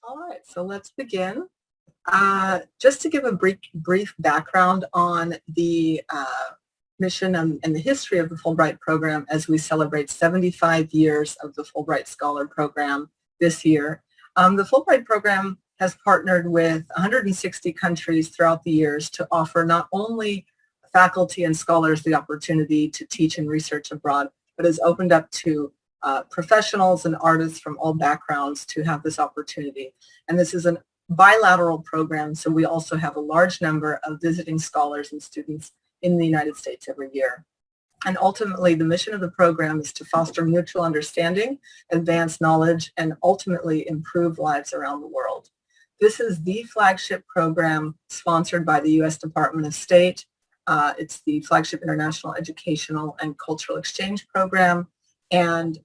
All right, so let's begin. Just to give a brief background on the mission and the history of the Fulbright program as we celebrate 75 years of the Fulbright Scholar Program this year. The Fulbright program has partnered with 160 countries throughout the years to offer not only faculty and scholars the opportunity to teach and research abroad, but has opened up to professionals and artists from all backgrounds to have this opportunity. And this is a bilateral program, so we also have a large number of visiting scholars and students in the United States every year. And ultimately, the mission of the program is to foster mutual understanding, advance knowledge, and ultimately improve lives around the world. This is the flagship program sponsored by the U.S. Department of State. It's the flagship international educational and cultural exchange program. And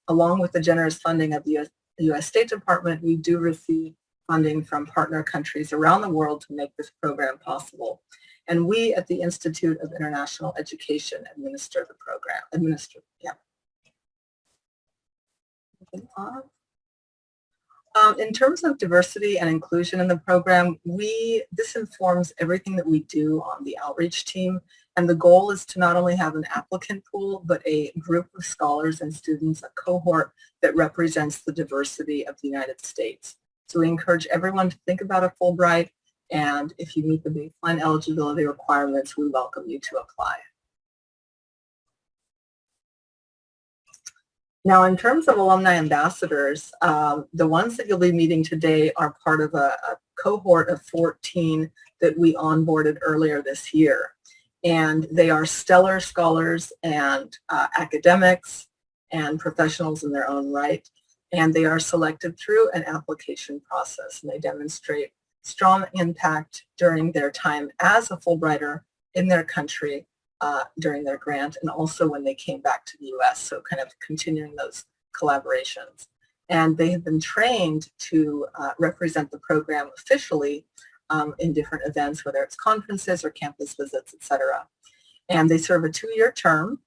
along with the generous funding of the U.S. State Department, we do receive funding from partner countries around the world to make this program possible. And we at the Institute of International Education administer the program. In terms of diversity and inclusion in the program, this informs everything that we do on the outreach team. And the goal is to not only have an applicant pool, but a group of scholars and students, a cohort that represents the diversity of the United States. So we encourage everyone to think about a Fulbright, and if you meet the baseline eligibility requirements, we welcome you to apply. Now, in terms of alumni ambassadors, the ones that you'll be meeting today are part of a cohort of 14 that we onboarded earlier this year. And they are stellar scholars and academics and professionals in their own right. And they are selected through an application process, and they demonstrate strong impact during their time as a Fulbrighter in their country during their grant, and also when they came back to the U.S., so kind of continuing those collaborations. And they have been trained to represent the program officially in different events, whether it's conferences or campus visits, etc. And they serve a 2-year term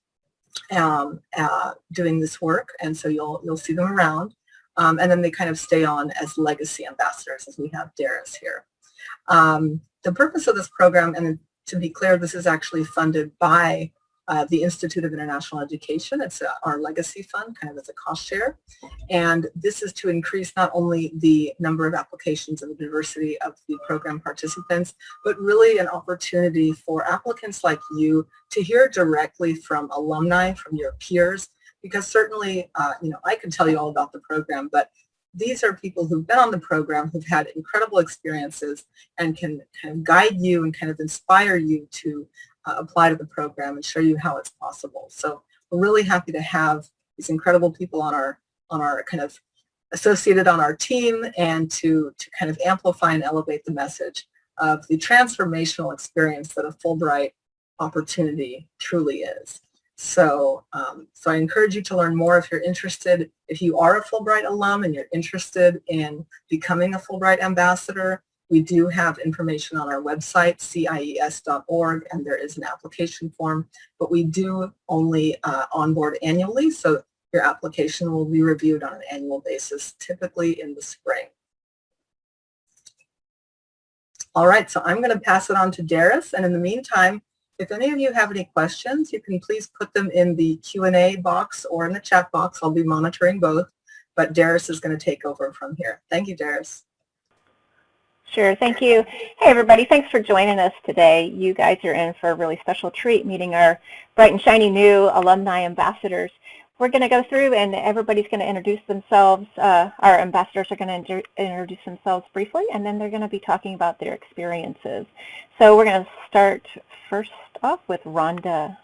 doing this work, and so you'll see them around. And then they kind of stay on as legacy ambassadors, as we have Darius here. The purpose of this program, and to be clear, this is actually funded by the Institute of International Education. It's our legacy fund, kind of as a cost share. And this is to increase not only the number of applications and the diversity of the program participants, but really an opportunity for applicants like you to hear directly from alumni, from your peers, because certainly, I can tell you all about the program, but these are people who've been on the program, who've had incredible experiences, and can kind of guide you and kind of inspire you to apply to the program and show you how it's possible. So we're really happy to have these incredible people on our kind of associated on our team, and to kind of amplify and elevate the message of the transformational experience that a Fulbright opportunity truly is. So, I encourage you to learn more if you're interested. If you are a Fulbright alum and you're interested in becoming a Fulbright ambassador, we do have information on our website, cies.org, and there is an application form, but we do only onboard annually, so your application will be reviewed on an annual basis, typically in the spring. All right, so I'm going to pass it on to Darius, and in the meantime, if any of you have any questions, you can please put them in the Q&A box or in the chat box. I'll be monitoring both, but Darius is going to take over from here. Thank you, Darius. Sure, thank you. Hey everybody, thanks for joining us today. You guys are in for a really special treat, meeting our bright and shiny new alumni ambassadors. We're going to go through and everybody's going to introduce themselves. Our ambassadors are going to introduce themselves briefly, and then they're going to be talking about their experiences. So we're going to start first off with Rhonda.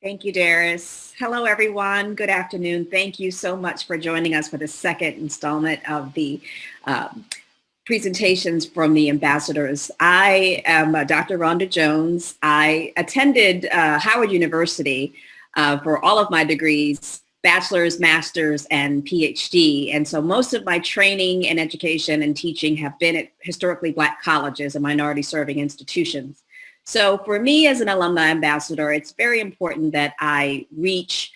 Thank you, Darius. Hello, everyone. Good afternoon. Thank you so much for joining us for the second installment of the presentations from the ambassadors. I am Dr. Rhonda Jones. I attended Howard University for all of my degrees, bachelor's, master's, and PhD. And so most of my training and education and teaching have been at historically Black colleges and minority serving institutions. So for me as an alumni ambassador, it's very important that I reach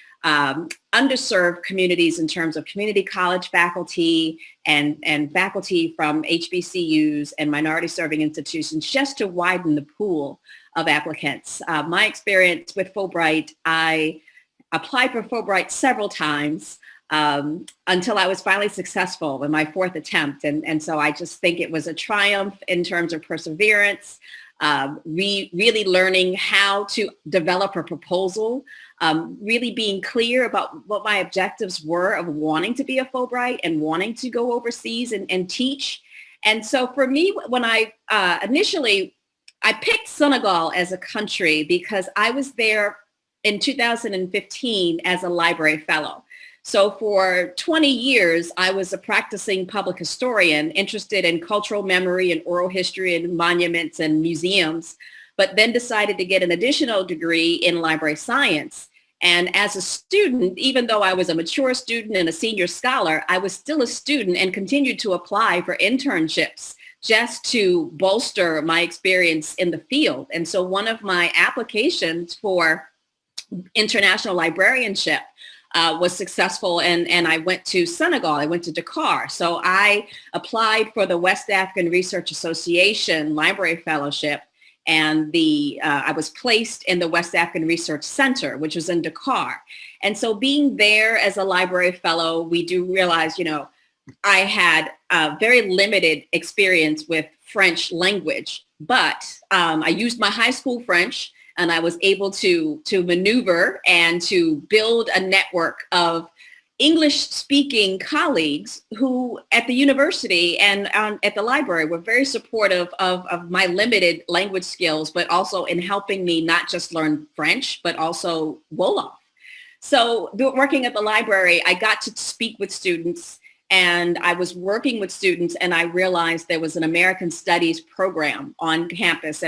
underserved communities in terms of community college faculty and faculty from HBCUs and minority serving institutions, just to widen the pool of applicants. My experience with Fulbright, I applied for Fulbright several times until I was finally successful in my fourth attempt. And so I just think it was a triumph in terms of perseverance, really learning how to develop a proposal, really being clear about what my objectives were of wanting to be a Fulbright and wanting to go overseas and teach. And so for me, when I initially, I picked Senegal as a country because I was there in 2015 as a library fellow. So for 20 years, I was a practicing public historian interested in cultural memory and oral history and monuments and museums, but then decided to get an additional degree in library science. And as a student, even though I was a mature student and a senior scholar, I was still a student and continued to apply for internships just to bolster my experience in the field. And so one of my applications for international librarianship was successful, and I went to Senegal. I went to Dakar. So I applied for the West African Research Association Library Fellowship, and I was placed in the West African Research Center, which was in Dakar. And so being there as a library fellow, we do realize, I had a very limited experience with French language, but I used my high school French, and I was able to maneuver and to build a network of English-speaking colleagues who at the university and at the library were very supportive of my limited language skills, but also in helping me not just learn French, but also Wolof. So working at the library, I got to speak with students, and I was working with students, and I realized there was an American Studies program on campus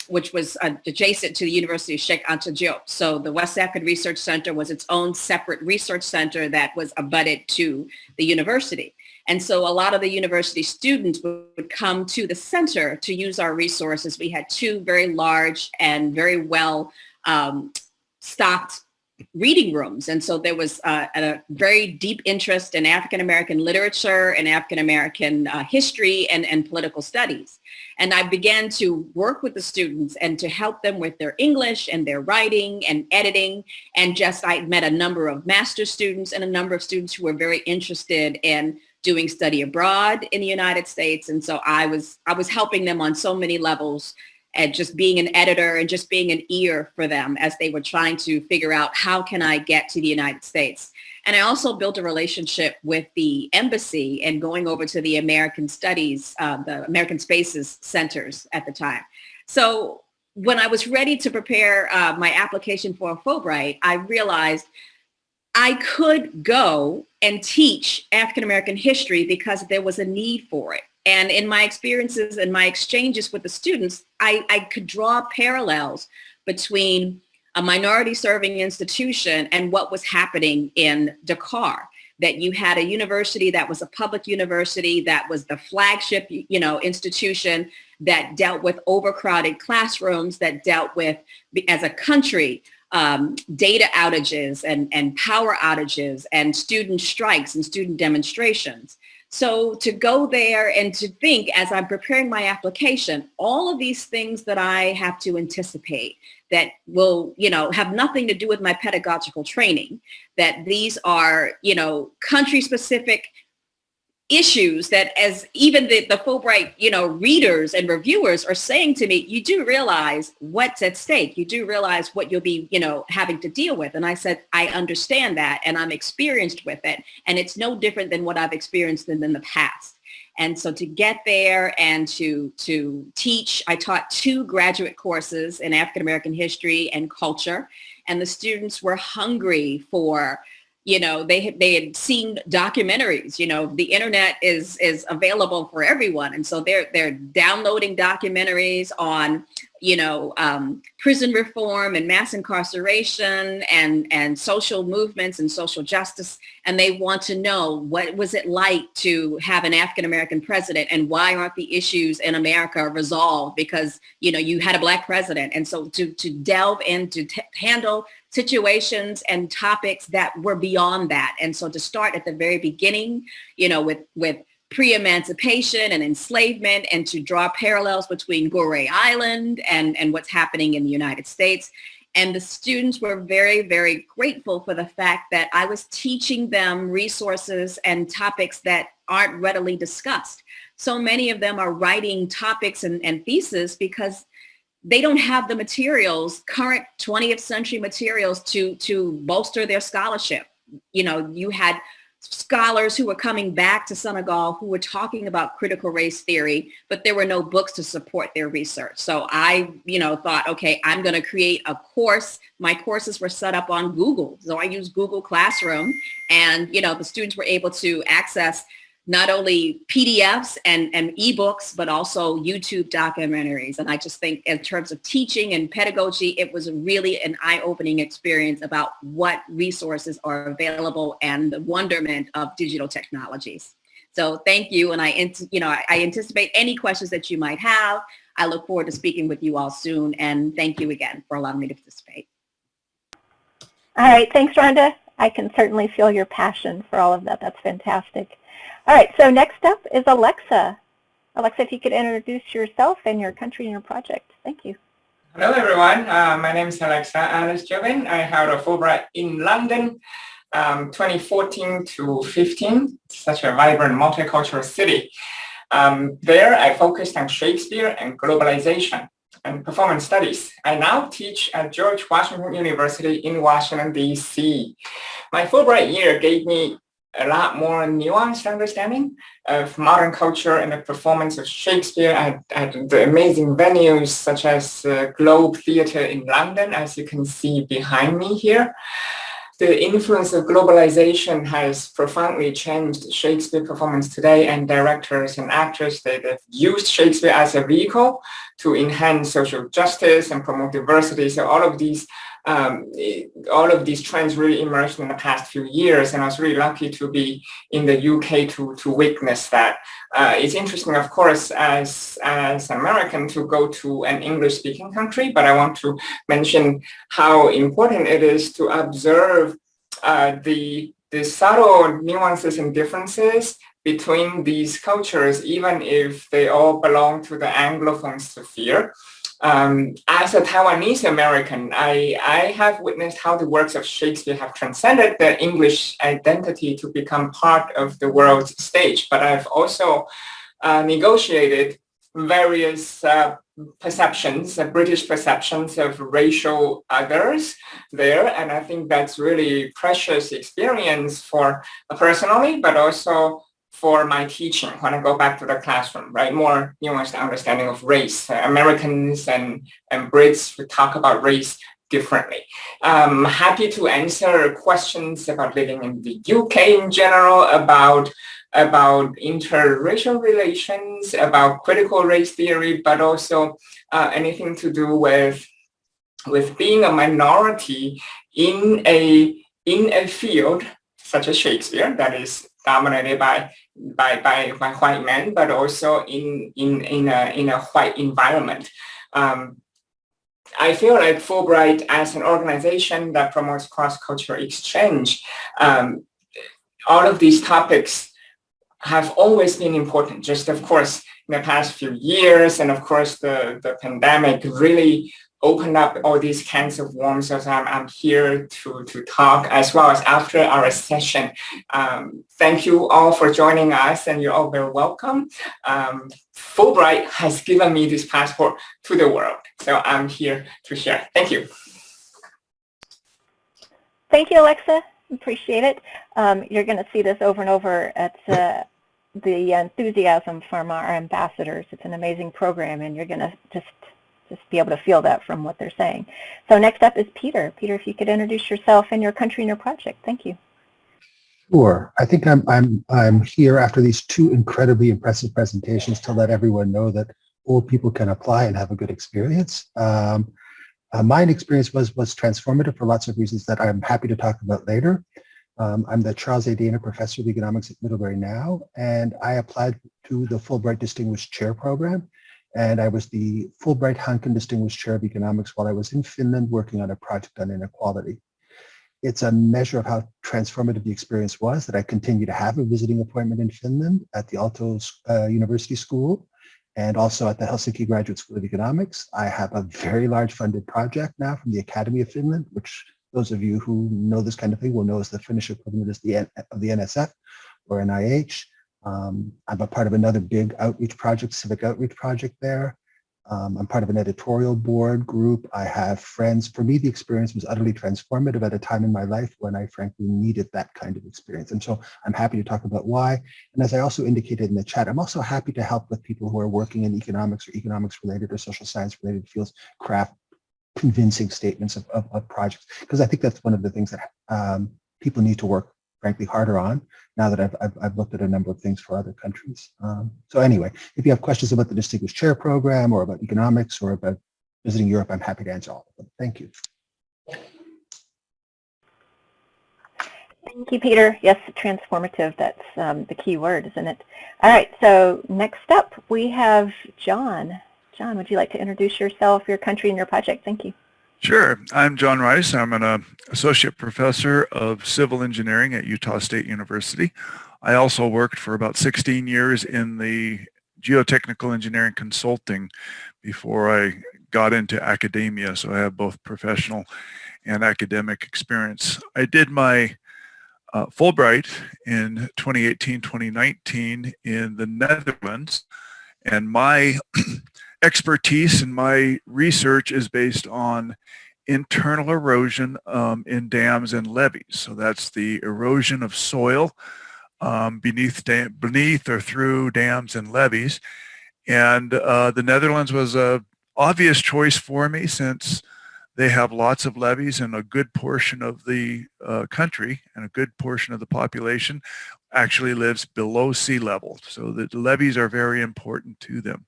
which was adjacent to the University of Sheikh Anta Diop. So the West African Research Center was its own separate research center that was abutted to the university. And so a lot of the university students would come to the center to use our resources. We had two very large and very well stocked reading rooms. And so there was a very deep interest in African-American literature and African-American history and political studies. And I began to work with the students and to help them with their English and their writing and editing. And I met a number of master's students and a number of students who were very interested in doing study abroad in the United States. And so I was helping them on so many levels, and just being an editor and just being an ear for them as they were trying to figure out how can I get to the United States. And I also built a relationship with the embassy and going over to the American Studies, the American Spaces Centers at the time. So when I was ready to prepare my application for a Fulbright, I realized I could go and teach African-American history because there was a need for it. And in my experiences and my exchanges with the students, I could draw parallels between a minority serving institution and what was happening in Dakar. That you had a university that was a public university, that was the flagship, institution that dealt with overcrowded classrooms, that dealt with, as a country, data outages and power outages and student strikes and student demonstrations. So to go there and to think, as I'm preparing my application, all of these things that I have to anticipate that will, have nothing to do with my pedagogical training, that these are, country specific issues that, as even the Fulbright, readers and reviewers are saying to me, you do realize what's at stake. You do realize what you'll be, having to deal with. And I said, I understand that, and I'm experienced with it. And it's no different than what I've experienced in the past. And so to get there and to teach, I taught 2 graduate courses in African-American history and culture. And the students were hungry for, they had seen documentaries. The internet is available for everyone. And so they're downloading documentaries on, prison reform and mass incarceration and social movements and social justice. And they want to know, what was it like to have an African-American president, and why aren't the issues in America resolved because, you had a Black president? And so to delve into handle situations and topics that were beyond that. And so to start at the very beginning, you know, with pre-emancipation and enslavement, and to draw parallels between Goree Island and what's happening in the United States. And the students were very, very grateful for the fact that I was teaching them resources and topics that aren't readily discussed. So many of them are writing topics and theses because they don't have the materials, current 20th century materials to bolster their scholarship. You know, you had scholars who were coming back to Senegal who were talking about critical race theory, but there were no books to support their research. So I, you know, thought, okay, I'm going to create a course. My courses were set up on Google. So I used Google Classroom, and, you know, the students were able to access not only PDFs and ebooks, but also YouTube documentaries. And I just think in terms of teaching and pedagogy, it was really an eye-opening experience about what resources are available and the wonderment of digital technologies. So thank you. And I anticipate any questions that you might have. I look forward to speaking with you all soon. And thank you again for allowing me to participate. All right, thanks, Rhonda. I can certainly feel your passion for all of that. That's fantastic. All right, so next up is Alexa. Alexa, if you could introduce yourself and your country and your project. Thank you. Hello, everyone. My name is Alexa Alice-Jobin. I held a Fulbright in London, 2014 to 15. Such a vibrant multicultural city. There, I focused on Shakespeare and globalization and performance studies. I now teach at George Washington University in Washington, D.C. My Fulbright year gave me a lot more nuanced understanding of modern culture and the performance of Shakespeare at the amazing venues such as Globe Theatre in London, as you can see behind me here. The influence of globalization has profoundly changed Shakespeare performance today, and directors and actors, they've used Shakespeare as a vehicle to enhance social justice and promote diversity. So all of these trends really emerged in the past few years, and I was really lucky to be in the UK to witness that. It's interesting, of course, as an American to go to an English-speaking country, but I want to mention how important it is to observe the subtle nuances and differences between these cultures, even if they all belong to the Anglophone sphere. As a Taiwanese American, I have witnessed how the works of Shakespeare have transcended the English identity to become part of the world's stage. But I've also negotiated various perceptions, British perceptions of racial others there. And I think that's really precious experience for personally, but also for my teaching when I go back to the classroom, right? More nuanced understanding of race. Americans and Brits would talk about race differently. Happy to answer questions about living in the UK in general, about interracial relations, about critical race theory, but also anything to do with being a minority in a field such as Shakespeare that is dominated by white men, but also in a white environment. I feel like Fulbright, as an organization that promotes cross-cultural exchange, all of these topics have always been important. Just, of course, in the past few years, and of course, the pandemic really opened up all these cans of worms. So I'm here to talk, as well as after our session. Thank you all for joining us, and you're all very welcome. Fulbright has given me this passport to the world, so I'm here to share. Thank you. Thank you, Alexa. Appreciate it. You're going to see this over and over at the enthusiasm from our ambassadors. It's an amazing program, and you're going to just be able to feel that from what they're saying. So next up is Peter. Peter, if you could introduce yourself and your country and your project. Thank you. Sure. I think I'm here after these two incredibly impressive presentations to let everyone know that old people can apply and have a good experience. Mine experience was transformative for lots of reasons that I'm happy to talk about later. I'm the Charles A. Dana Professor of Economics at Middlebury now, and I applied to the Fulbright Distinguished Chair Program. And I was the Fulbright Hanken Distinguished Chair of Economics while I was in Finland working on a project on inequality. It's a measure of how transformative the experience was that I continue to have a visiting appointment in Finland at the Aalto University School and also at the Helsinki Graduate School of Economics. I have a very large funded project now from the Academy of Finland, which those of you who know this kind of thing will know is the Finnish equivalent of the NSF or NIH. I'm a part of another big outreach project, civic outreach project there. I'm part of an editorial board group. I have friends. For me, the experience was utterly transformative at a time in my life when I frankly needed that kind of experience. And so I'm happy to talk about why. And as I also indicated in the chat, I'm also happy to help with people who are working in economics or economics related or social science related fields, craft convincing statements of projects, because I think that's one of the things that people need to work frankly harder on now that I've looked at a number of things for other countries. So anyway, if you have questions about the Distinguished Chair Program or about economics or about visiting Europe, I'm happy to answer all of them. Thank you. Thank you, Peter. Yes, transformative, that's the key word, isn't it? All right, so next up we have John. John, would you like to introduce yourself, your country, and your project? Thank you. Sure. I'm John Rice. I'm an associate professor of civil engineering at Utah State University. I also worked for about 16 years in the geotechnical engineering consulting before I got into academia, so I have both professional and academic experience. I did my Fulbright in 2018-2019 in the Netherlands, and my expertise and my research is based on internal erosion in dams and levees. So that's the erosion of soil beneath or through dams and levees. And the Netherlands was an obvious choice for me since they have lots of levees and a good portion of the country and a good portion of the population actually lives below sea level. So the levees are very important to them.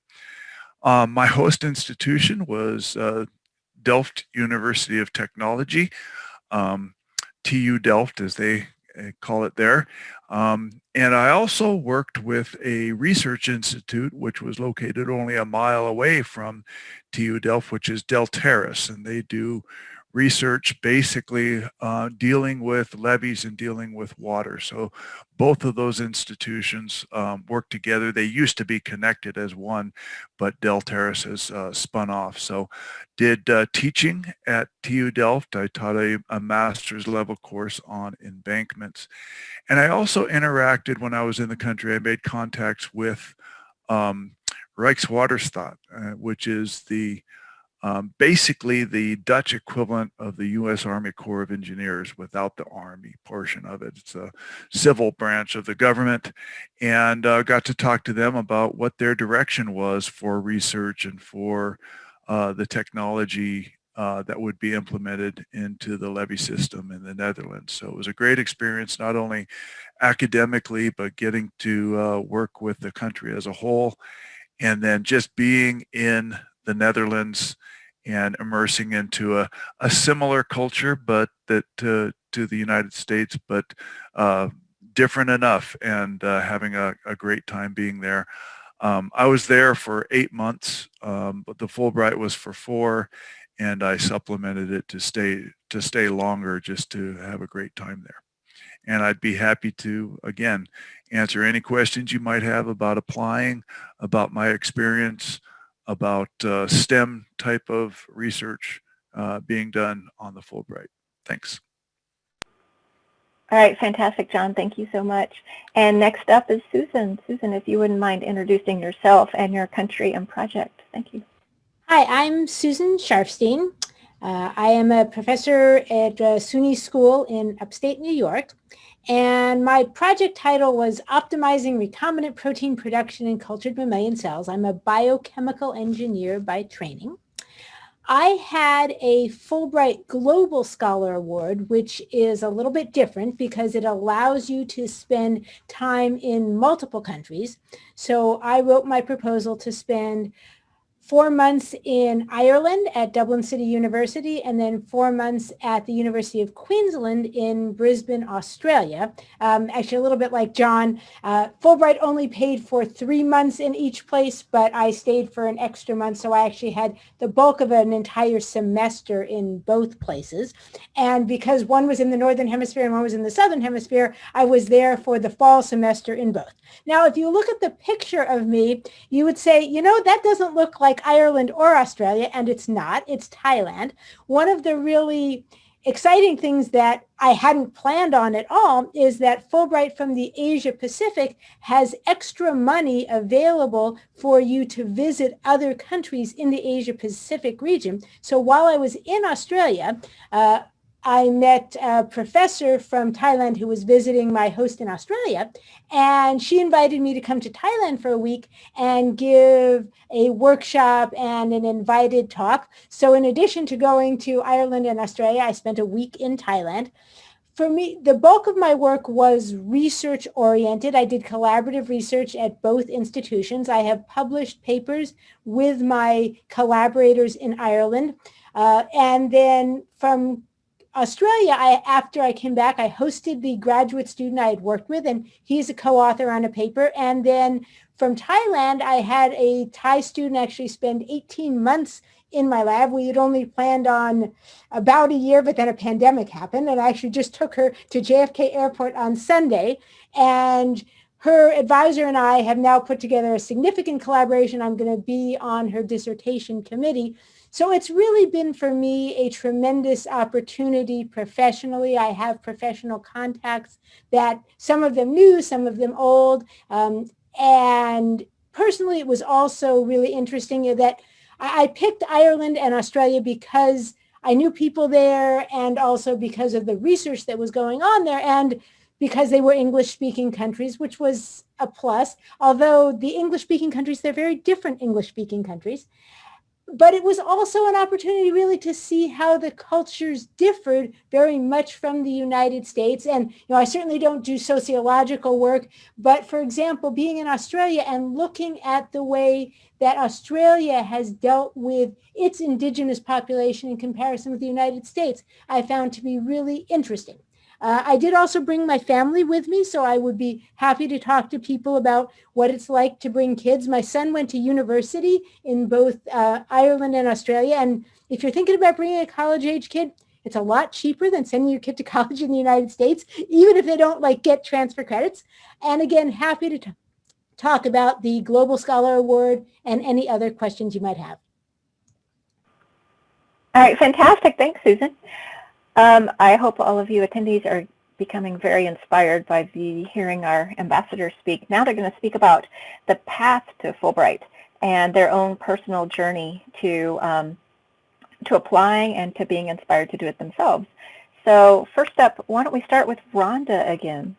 My host institution was Delft University of Technology, TU Delft as they call it there. And I also worked with a research institute which was located only a mile away from TU Delft, which is Deltaris, and they do research basically dealing with levees and dealing with water. So both of those institutions work together. They used to be connected as one, but Deltaris has spun off. So did teaching at TU Delft. I taught a master's level course on embankments. And I also interacted when I was in the country. I made contacts with Rijkswaterstaat, which is the basically the Dutch equivalent of the U.S. Army Corps of Engineers without the Army portion of it. It's a civil branch of the government, and got to talk to them about what their direction was for research and for the technology that would be implemented into the levee system in the Netherlands. So it was a great experience, not only academically, but getting to work with the country as a whole, and then just being in the Netherlands and immersing into a similar culture, but that to the United States, but different enough, and having a great time being there. I was there for 8 months, but the Fulbright was for 4, and I supplemented it to stay longer just to have a great time there. And I'd be happy to, again, answer any questions you might have about applying, about my experience, about STEM type of research being done on the Fulbright. Thanks. All right, fantastic, John. Thank you so much. And next up is Susan. Susan, if you wouldn't mind introducing yourself and your country and project. Thank you. Hi, I'm Susan Sharfstein. I am a professor at SUNY School in upstate New York. And my project title was Optimizing Recombinant Protein Production in Cultured Mammalian Cells. I'm a biochemical engineer by training. I had a Fulbright Global Scholar Award, which is a little bit different because it allows you to spend time in multiple countries. So I wrote my proposal to spend 4 months in Ireland at Dublin City University, and then 4 months at the University of Queensland in Brisbane, Australia. Actually, a little bit like John, Fulbright only paid for 3 months in each place, but I stayed for an extra month, so I actually had the bulk of an entire semester in both places. And because one was in the Northern Hemisphere and one was in the Southern Hemisphere, I was there for the fall semester in both. Now, if you look at the picture of me, you would say, you know, that doesn't look like Ireland or Australia, and it's not. It's Thailand. One of the really exciting things that I hadn't planned on at all is that Fulbright from the Asia Pacific has extra money available for you to visit other countries in the Asia Pacific region. So while I was in Australia, I met a professor from Thailand who was visiting my host in Australia, and she invited me to come to Thailand for a week and give a workshop and an invited talk. So in addition to going to Ireland and Australia, I spent a week in Thailand. For me, the bulk of my work was research oriented. I did collaborative research at both institutions. I have published papers with my collaborators in Ireland. And then from Australia, after I came back, I hosted the graduate student I had worked with, and he's a co-author on a paper. And then from Thailand, I had a Thai student actually spend 18 months in my lab. We had only planned on about a year, but then a pandemic happened, and I actually just took her to JFK Airport on Sunday. And her advisor and I have now put together a significant collaboration. I'm going to be on her dissertation committee. So it's really been for me a tremendous opportunity professionally. I have professional contacts that some of them new, some of them old. And personally, it was also really interesting that I picked Ireland and Australia because I knew people there, and also because of the research that was going on there, and because they were English-speaking countries, which was a plus. Although the English-speaking countries, they're very different English-speaking countries. But it was also an opportunity really to see how the cultures differed very much from the United States. And, I certainly don't do sociological work, but for example, being in Australia and looking at the way that Australia has dealt with its indigenous population in comparison with the United States, I found to be really interesting. I did also bring my family with me, so I would be happy to talk to people about what it's like to bring kids. My son went to university in both Ireland and Australia, and if you're thinking about bringing a college-age kid, it's a lot cheaper than sending your kid to college in the United States, even if they don't get transfer credits. And again, happy to talk about the Global Scholar Award and any other questions you might have. All right, fantastic. Thanks, Susan. I hope all of you attendees are becoming very inspired by hearing our ambassadors speak. Now they're going to speak about the path to Fulbright and their own personal journey to applying and to being inspired to do it themselves. So first up, why don't we start with Rhonda again?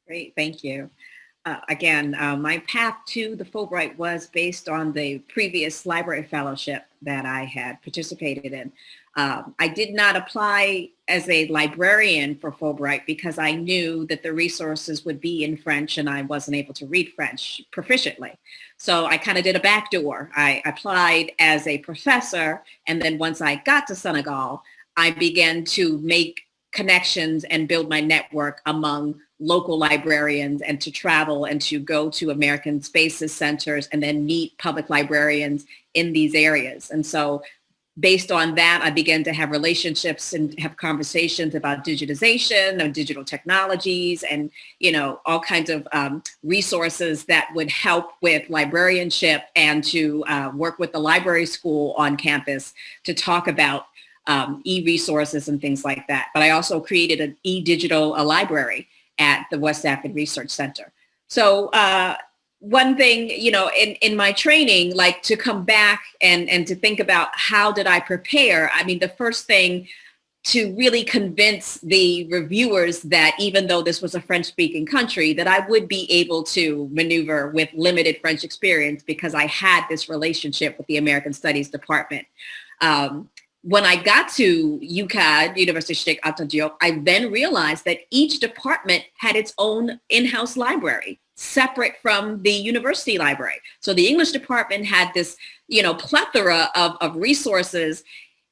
Great, thank you. Again, my path to the Fulbright was based on the previous library fellowship that I had participated in. I did not apply as a librarian for Fulbright because I knew that the resources would be in French and I wasn't able to read French proficiently. So I kind of did a backdoor. I applied as a professor, and then once I got to Senegal, I began to make connections and build my network among local librarians, and to travel and to go to American Spaces centers and then meet public librarians in these areas. And so based on that, I began to have relationships and have conversations about digitization and digital technologies and, all kinds of resources that would help with librarianship, and to work with the library school on campus to talk about e-resources and things like that. But I also created an e-digital library at the West African Research Center. So one thing, in my training, to come back and to think about how did I prepare, I mean, the first thing to really convince the reviewers that even though this was a French-speaking country, that I would be able to maneuver with limited French experience because I had this relationship with the American Studies Department. when I got to UCAD, University Sheikh Anta Diop, I then realized that each department had its own in-house library, separate from the university library. So the English department had this, plethora of resources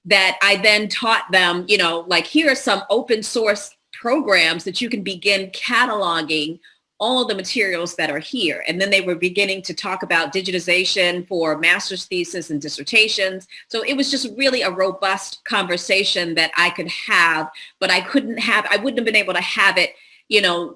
that I then taught them, like here are some open source programs that you can begin cataloging all of the materials that are here. And then they were beginning to talk about digitization for master's thesis and dissertations. So it was just really a robust conversation that I could have, but I wouldn't have been able to have it,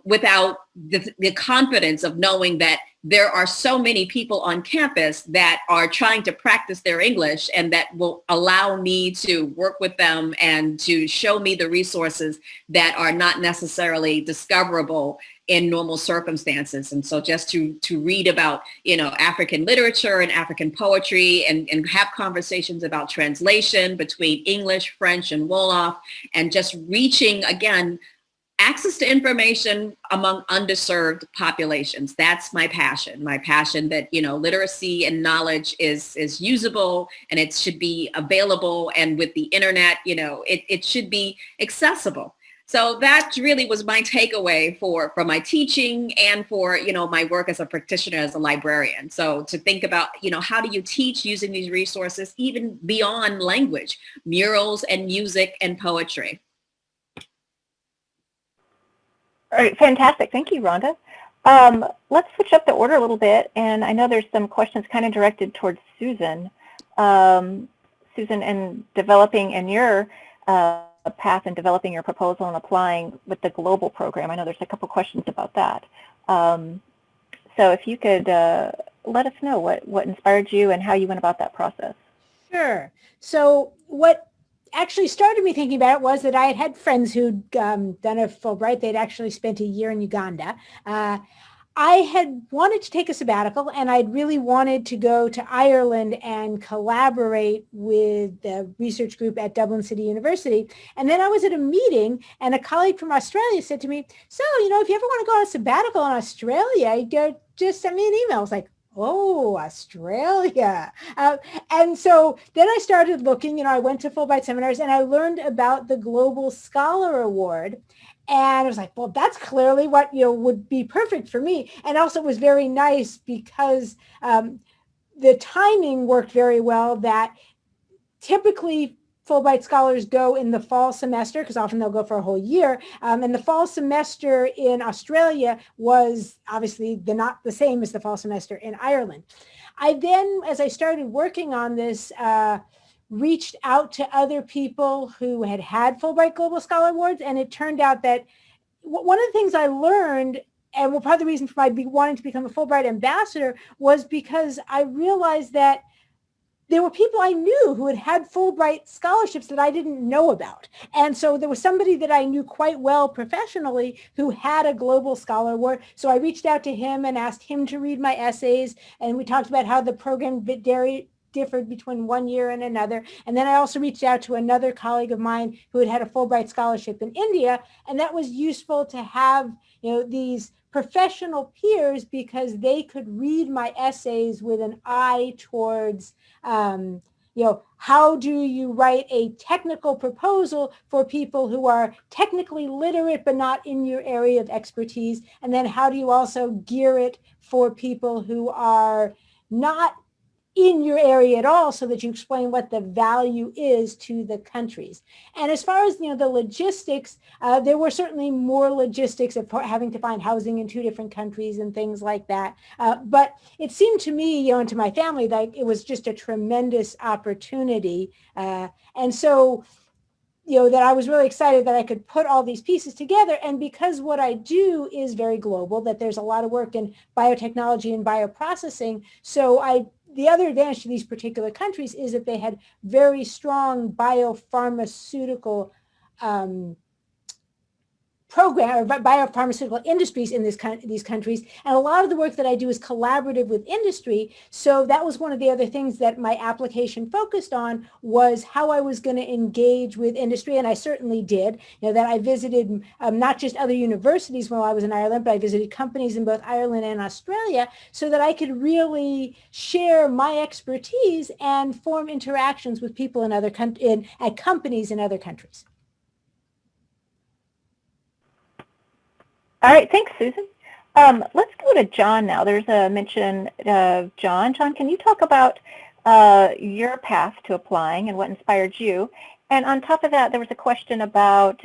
without the confidence of knowing that there are so many people on campus that are trying to practice their English and that will allow me to work with them and to show me the resources that are not necessarily discoverable in normal circumstances. And so just to read about, African literature and African poetry and have conversations about translation between English, French, and Wolof, and just reaching, again, access to information among underserved populations. That's my passion that, literacy and knowledge is usable and it should be available. And with the internet, it should be accessible. So that really was my takeaway for my teaching and for, my work as a practitioner, as a librarian. So to think about, how do you teach using these resources, even beyond language, murals and music and poetry. All right, fantastic. Thank you, Rhonda. Let's switch up the order a little bit, and I know there's some questions kind of directed towards Susan. Susan, in developing in your path and developing your proposal and applying with the global program, I know there's a couple questions about that. So if you could let us know what inspired you and how you went about that process. Sure. So what actually started me thinking about it was that I had friends who'd done a Fulbright. They'd actually spent a year in Uganda. I had wanted to take a sabbatical, and I'd really wanted to go to Ireland and collaborate with the research group at Dublin City University. And then I was at a meeting, and a colleague from Australia said to me, so, if you ever want to go on a sabbatical in Australia, just send me an email. I was like, oh, Australia. And so then I started looking, I went to Fulbright seminars and I learned about the Global Scholar Award. And I was like, well, that's clearly what, would be perfect for me. And also it was very nice because the timing worked very well, that typically Fulbright scholars go in the fall semester, because often they'll go for a whole year. And the fall semester in Australia was obviously not the same as the fall semester in Ireland. I then, as I started working on this, reached out to other people who had Fulbright Global Scholar Awards. And it turned out that one of the things I learned, and part of the reason for my wanting to become a Fulbright ambassador, was because I realized that there were people I knew who had Fulbright scholarships that I didn't know about. And so there was somebody that I knew quite well professionally who had a Global Scholar Award. So I reached out to him and asked him to read my essays. And we talked about how the program differed between one year and another. And then I also reached out to another colleague of mine who had a Fulbright scholarship in India. And that was useful to have, these professional peers, because they could read my essays with an eye towards, how do you write a technical proposal for people who are technically literate but not in your area of expertise? And then how do you also gear it for people who are not in your area at all, so that you explain what the value is to the countries? And as far as, the logistics, there were certainly more logistics of having to find housing in 2 different countries and things like that. But it seemed to me, and to my family, that it was just a tremendous opportunity. And so, that I was really excited that I could put all these pieces together. And because what I do is very global, that there's a lot of work in biotechnology and bioprocessing, so the other advantage to these particular countries is that they had very strong biopharmaceutical program or biopharmaceutical industries in these countries. And a lot of the work that I do is collaborative with industry. So that was one of the other things that my application focused on, was how I was going to engage with industry. And I certainly did. That I visited not just other universities while I was in Ireland, but I visited companies in both Ireland and Australia so that I could really share my expertise and form interactions with people in other at companies in other countries. All right, thanks, Susan. Let's go to John now. There's a mention of John. John, can you talk about your path to applying and what inspired you? And on top of that, there was a question about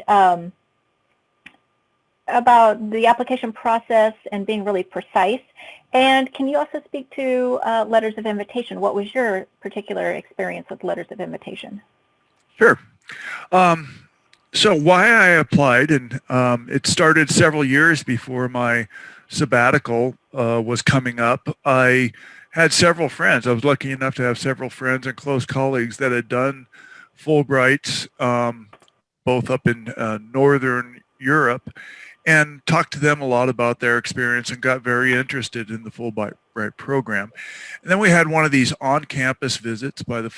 the application process and being really precise. And can you also speak to letters of invitation? What was your particular experience with letters of invitation? Sure. So why I applied, and it started several years before my sabbatical was coming up. I had several friends. I was lucky enough to have several friends and close colleagues that had done Fulbrights, both up in Northern Europe, and talked to them a lot about their experience and got very interested in the Fulbright program. And then we had one of these on-campus visits by the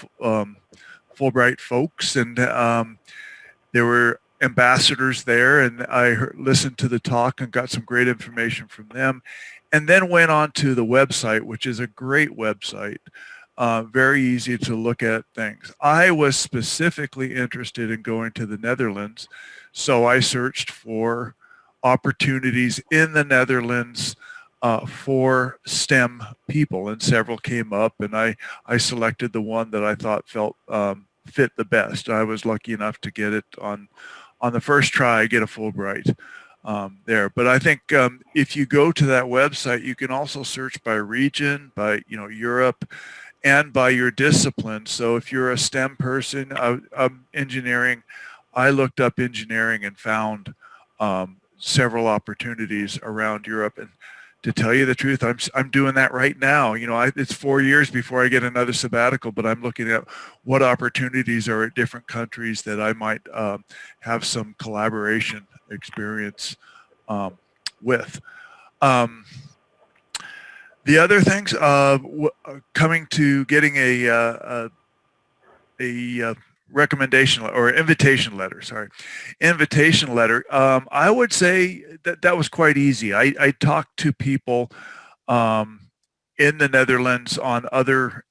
Fulbright folks, and there were ambassadors there, and I listened to the talk and got some great information from them, and then went on to the website, which is a great website, very easy to look at things. I was specifically interested in going to the Netherlands, so I searched for opportunities in the Netherlands for STEM people, and several came up, and I selected the one that I thought fit the best. I was lucky enough to get it on the first try, get a Fulbright there. But I think if you go to that website, you can also search by region, by Europe, and by your discipline. So if you're a STEM person, engineering, I looked up engineering and found several opportunities around Europe. And to tell you the truth, I'm doing that right now. It's 4 years before I get another sabbatical, but I'm looking at what opportunities are at different countries that I might have some collaboration experience with. The other things, coming to getting a recommendation or invitation letter, invitation letter. I would say that was quite easy. I talked to people in the Netherlands on other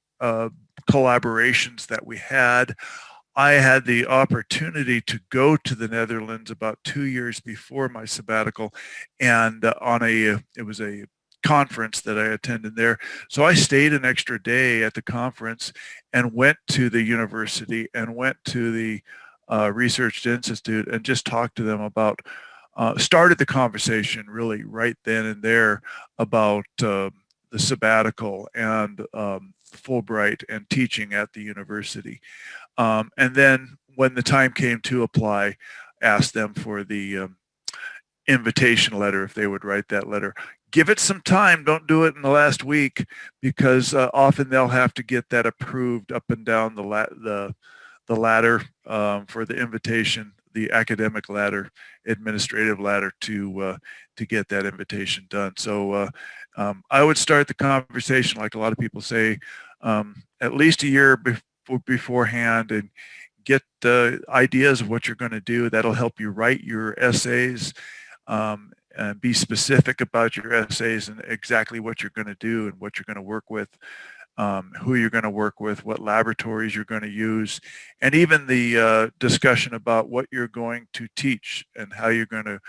collaborations that we had. I had the opportunity to go to the Netherlands about 2 years before my sabbatical, and it was a conference that I attended there. So I stayed an extra day at the conference and went to the university and went to the Research Institute and just talked to them about, started the conversation really right then and there about the sabbatical and Fulbright and teaching at the university. And then when the time came to apply, asked them for the invitation letter, if they would write that letter. Give it some time. Don't do it in the last week, because often they'll have to get that approved up and down the ladder for the invitation, the academic ladder, administrative ladder to get that invitation done. So I would start the conversation, like a lot of people say, at least a year beforehand, and get the ideas of what you're going to do. That'll help you write your essays. And be specific about your essays and exactly what you're going to do and what you're going to work with, who you're going to work with, what laboratories you're going to use, and even the discussion about what you're going to teach and how you're going to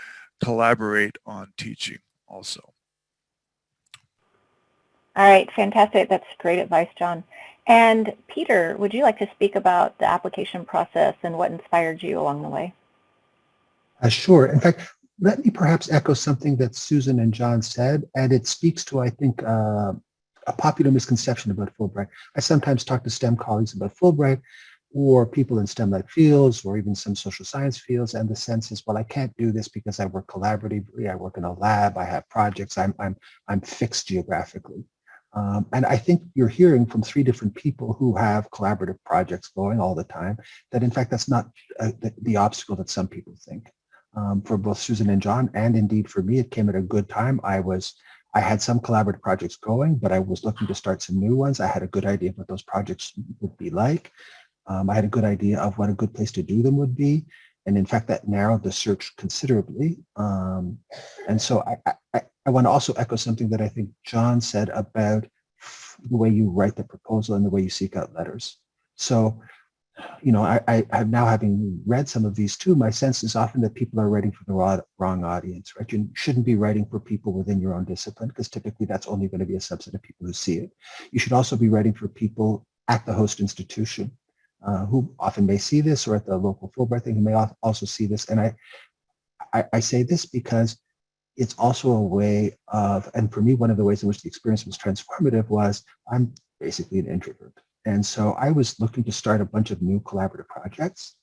collaborate on teaching also. All right, fantastic. That's great advice, John. And Peter, would you like to speak about the application process and what inspired you along the way? Sure. In fact, let me perhaps echo something that Susan and John said, and it speaks to, I think, a popular misconception about Fulbright. I sometimes talk to STEM colleagues about Fulbright, or people in STEM-like fields, or even some social science fields, and the sense is, well, I can't do this because I work collaboratively, I work in a lab, I have projects, I'm fixed geographically. And I think you're hearing from 3 different people who have collaborative projects going all the time that, in fact, that's not the obstacle that some people think. for both Susan and John, and indeed for me, it came at a good time. I had some collaborative projects going, but I was looking to start some new ones. I had a good idea of what those projects would be like. I had a good idea of what a good place to do them would be. And in fact, that narrowed the search considerably. And so I want to also echo something that I think John said about the way you write the proposal and the way you seek out letters. So, you know, I'm now having read some of these too, my sense is often that people are writing for the wrong audience, right? You shouldn't be writing for people within your own discipline, because typically that's only going to be a subset of people who see it. You should also be writing for people at the host institution, who often may see this, or at the local Fulbright thing who may also see this. And I say this because it's also a way of, and for me, one of the ways in which the experience was transformative was I'm basically an introvert. And so I was looking to start a bunch of new collaborative projects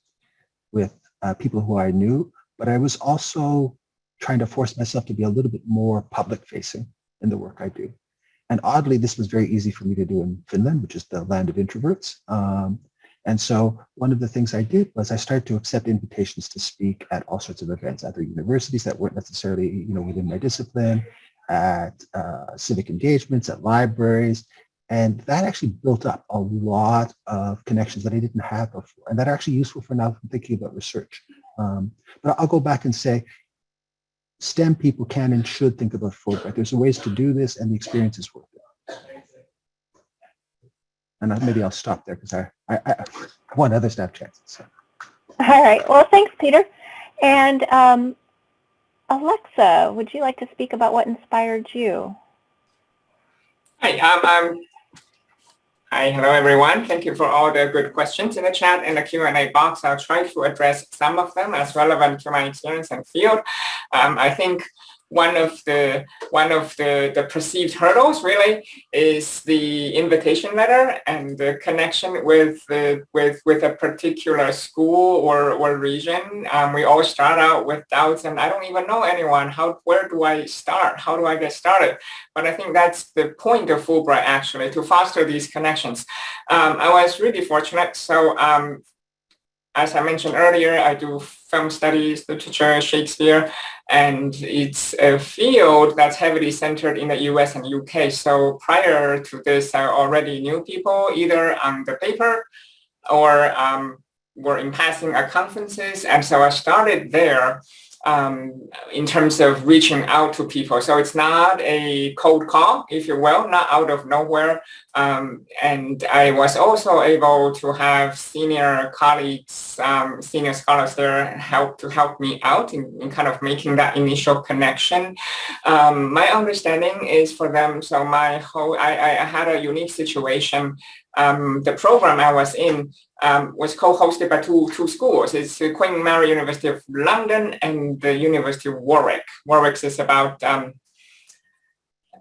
with people who I knew, but I was also trying to force myself to be a little bit more public facing in the work I do. And oddly, this was very easy for me to do in Finland, which is the land of introverts. And so one of the things I did was I started to accept invitations to speak at all sorts of events, either universities that weren't necessarily, you know, within my discipline, at civic engagements, at libraries. And that actually built up a lot of connections that I didn't have before, and that are actually useful for now thinking about research. But I'll go back and say, STEM people can and should think about Fulbright. There's ways to do this, and the experience is worth it. And maybe I'll stop there because I want others to have chances. So. All right. Well, thanks, Peter. And Alexa, would you like to speak about what inspired you? Hi, hi, hello everyone. Thank you for all the good questions in the chat and the Q&A box. I'll try to address some of them as relevant to my experience and field. I think one of the perceived hurdles really is the invitation letter and the connection with a particular school or region. We all start out with doubts, and I don't even know anyone. Where do I start? How do I get started? But I think that's the point of Fulbright, actually, to foster these connections. I was really fortunate. So as I mentioned earlier, I do film studies, literature, Shakespeare, and it's a field that's heavily centered in the US and UK. So prior to this, I already knew people either on the paper or were in passing at conferences. And so I started there in terms of reaching out to people. So it's not a cold call, if you will, not out of nowhere. And I was also able to have senior colleagues, senior scholars there help me out in kind of making that initial connection. My understanding is for them, so I had a unique situation. The program I was in was co-hosted by two schools. It's the Queen Mary University of London and the University of Warwick. Warwick is about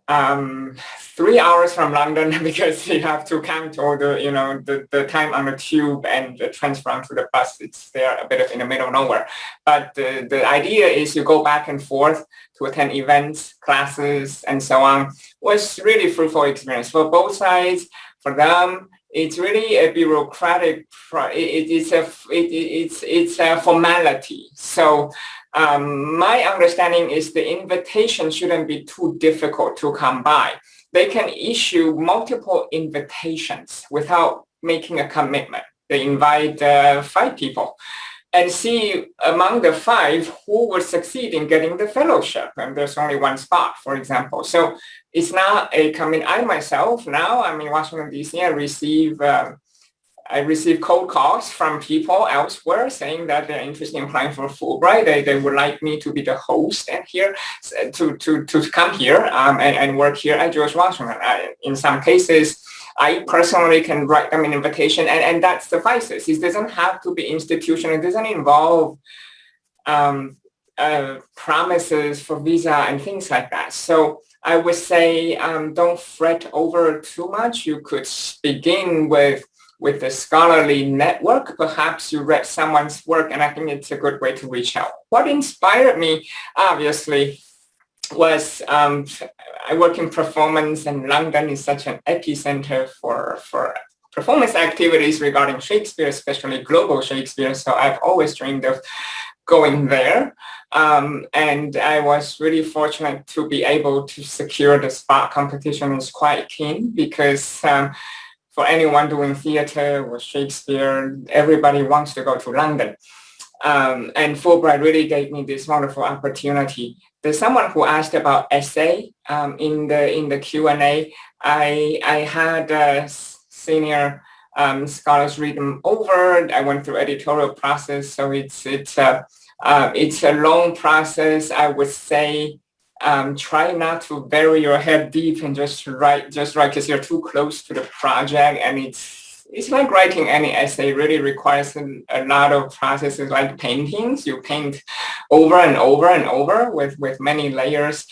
3 hours from London because you have to count all the time on the tube and the transfer onto the bus. It's there a bit of in the middle of nowhere. But the idea is you go back and forth to attend events, classes, and so on. Was really fruitful experience for both sides. For them, it's really a bureaucratic. It's a formality. So my understanding is the invitation shouldn't be too difficult to come by. They can issue multiple invitations without making a commitment. They invite 5 people and see among the 5 who will succeed in getting the fellowship. And there's only 1 spot, for example. So it's not a commitment. I myself now, I'm in Washington, D.C. I receive cold calls from people elsewhere saying that they're interested in applying for Fulbright. They would like me to be the host and here to come here and work here at George Washington. In some cases, I personally can write them an invitation, and that suffices. It doesn't have to be institutional. It doesn't involve promises for visa and things like that. So I would say don't fret over too much. You could begin with the scholarly network. Perhaps you read someone's work, and I think it's a good way to reach out. What inspired me, obviously, was I work in performance, and London is such an epicenter for performance activities regarding Shakespeare, especially global Shakespeare. So I've always dreamed of going there. And I was really fortunate to be able to secure the spot. Competition is quite keen because for anyone doing theater or Shakespeare, everybody wants to go to London. And Fulbright really gave me this wonderful opportunity. There's someone who asked about essay in the Q&A. I had senior scholars read them over. I went through editorial process, so it's a long process. I would say try not to bury your head deep and just write because you're too close to the project, and it's like writing any essay. Really requires a lot of processes, like paintings. You paint over and over and over with many layers.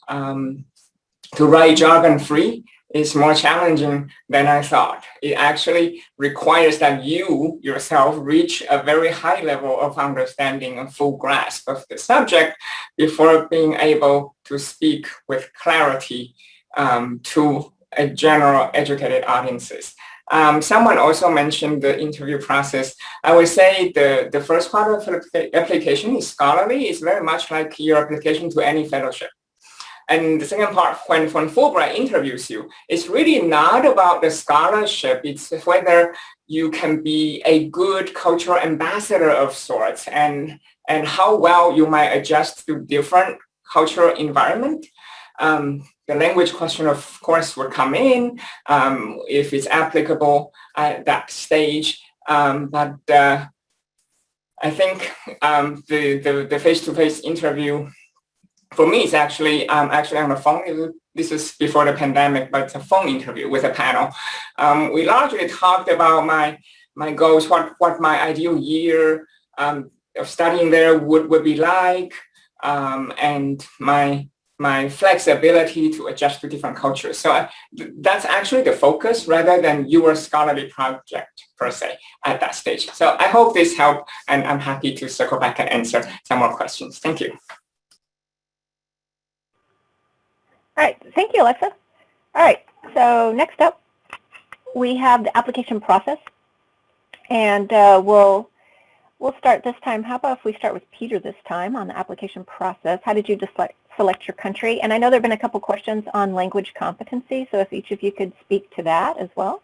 To write jargon-free is more challenging than I thought. It actually requires that you yourself reach a very high level of understanding and full grasp of the subject before being able to speak with clarity to a general educated audiences. Someone also mentioned the interview process. I would say the first part of the application is scholarly. It's very much like your application to any fellowship. And the second part, when Fulbright interviews you, it's really not about the scholarship. It's whether you can be a good cultural ambassador of sorts, and how well you might adjust to different cultural environment. The language question, of course, would come in if it's applicable at that stage. But I think the face-to-face interview for me is actually on the phone. This is before the pandemic, but it's a phone interview with a panel. We largely talked about my goals, what my ideal year of studying there would be like, and my flexibility to adjust to different cultures. So that's actually the focus rather than your scholarly project per se at that stage. So I hope this helped, and I'm happy to circle back and answer some more questions. Thank you. All right, thank you, Alexa. All right, so next up, we have the application process, and we'll start this time. How about if we start with Peter this time on the application process? How did you select your country? And I know there have been a couple questions on language competency, so if each of you could speak to that as well,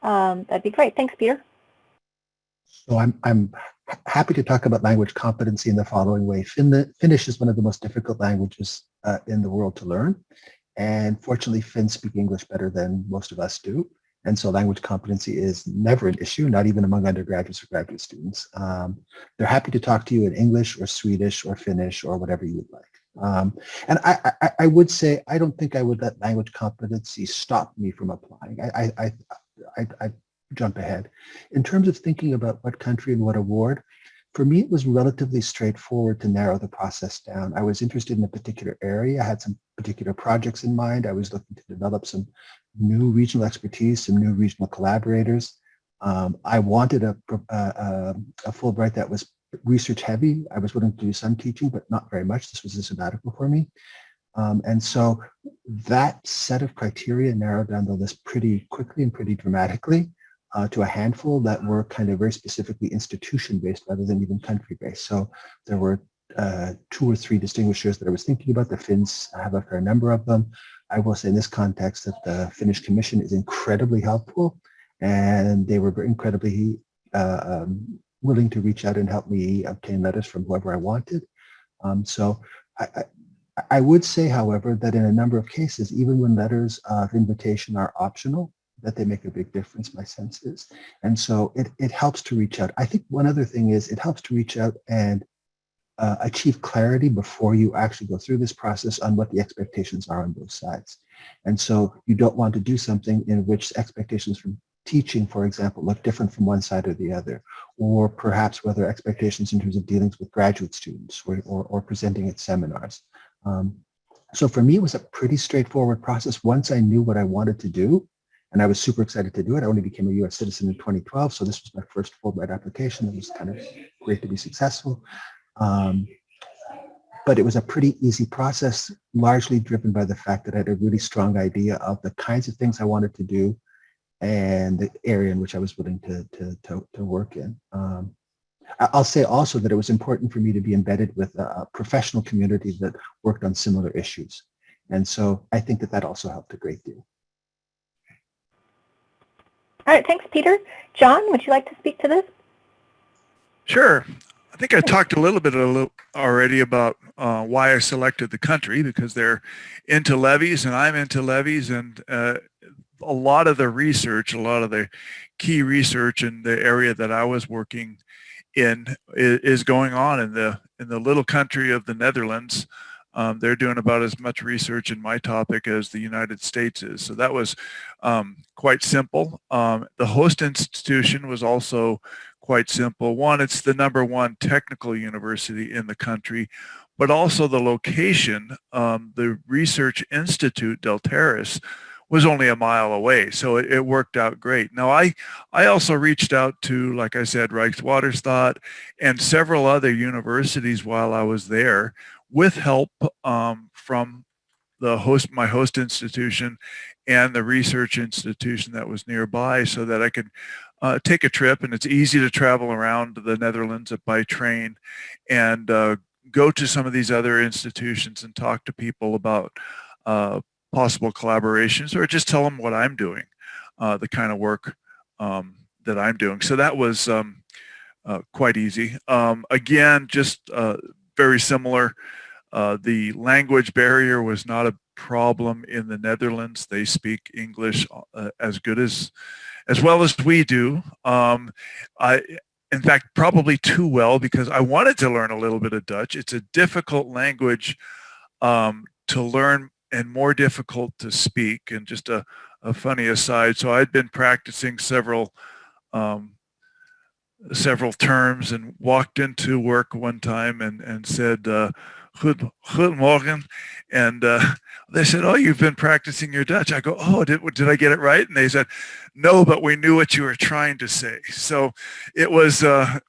that'd be great. Thanks, Peter. So I'm happy to talk about language competency in the following way. Finnish is one of the most difficult languages in the world to learn. And fortunately, Finns speak English better than most of us do. And so language competency is never an issue, not even among undergraduates or graduate students. They're happy to talk to you in English or Swedish or Finnish or whatever you would like. And I would say, I don't think I would let language competency stop me from applying. I jump ahead. In terms of thinking about what country and what award, for me, it was relatively straightforward to narrow the process down. I was interested in a particular area. I had some particular projects in mind. I was looking to develop some new regional expertise, some new regional collaborators. I wanted a Fulbright that was research heavy. I was willing to do some teaching, but not very much. This was a sabbatical for me. And so that set of criteria narrowed down the list pretty quickly and pretty dramatically. To a handful that were kind of very specifically institution-based rather than even country-based. So there were 2 or 3 distinguishers that I was thinking about. The Finns have a fair number of them. I will say in this context that the Finnish Commission is incredibly helpful, and they were incredibly willing to reach out and help me obtain letters from whoever I wanted. So I would say, however, that in a number of cases, even when letters of invitation are optional, that they make a big difference, my sense is. And so it helps to reach out. I think one other thing is it helps to reach out and achieve clarity before you actually go through this process on what the expectations are on both sides. And so you don't want to do something in which expectations from teaching, for example, look different from one side or the other, or perhaps whether expectations in terms of dealings with graduate students or presenting at seminars. So for me, it was a pretty straightforward process. Once I knew what I wanted to do, and I was super excited to do it. I only became a U.S. citizen in 2012, so this was my first Fulbright application. It was kind of great to be successful. But it was a pretty easy process, largely driven by the fact that I had a really strong idea of the kinds of things I wanted to do and the area in which I was willing to work in. I'll say also that it was important for me to be embedded with a professional community that worked on similar issues. And so I think that that also helped a great deal. All right, thanks, Peter. John, would you like to speak to this? Sure. I think I talked a little bit already about why I selected the country, because they're into levies and I'm into levies, and a lot of the research, a lot of the key research in the area that I was working in is going on in the little country of the Netherlands. They're doing about as much research in my topic as the United States is. So that was quite simple. The host institution was also quite simple. One, it's the #1 technical university in the country, but also the location, the Research Institute, Deltares, was only a mile away. So it worked out great. Now, I also reached out to, like I said, Rijkswaterstaat and several other universities while I was there, with help from my host institution and the research institution that was nearby, so that I could take a trip. And it's easy to travel around the Netherlands by train and go to some of these other institutions and talk to people about possible collaborations, or just tell them what I'm doing, the kind of work that I'm doing. So that was quite easy. Again, just very similar. The language barrier was not a problem in the Netherlands. They speak English as well as we do. In fact, probably too well, because I wanted to learn a little bit of Dutch. It's a difficult language to learn and more difficult to speak. And just a funny aside, so I'd been practicing several terms, and walked into work one time and said, Good morgen. And they said, oh, you've been practicing your Dutch. I go, oh, did I get it right? And they said, no, but we knew what you were trying to say. So it was a